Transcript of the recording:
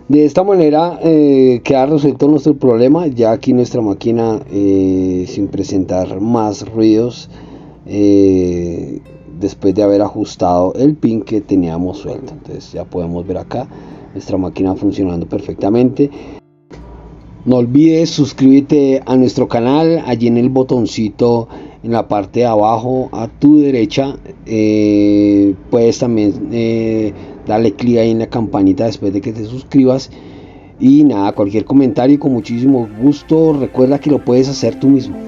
De esta manera queda resuelto nuestro problema, ya aquí nuestra máquina sin presentar más ruidos después de haber ajustado el pin que teníamos suelto. Entonces ya podemos ver acá nuestra máquina funcionando perfectamente. No olvides suscribirte a nuestro canal, allí en el botoncito en la parte de abajo a tu derecha. Puedes también darle clic ahí en la campanita después de que te suscribas. Y nada, cualquier comentario con muchísimo gusto, recuerda que lo puedes hacer tú mismo.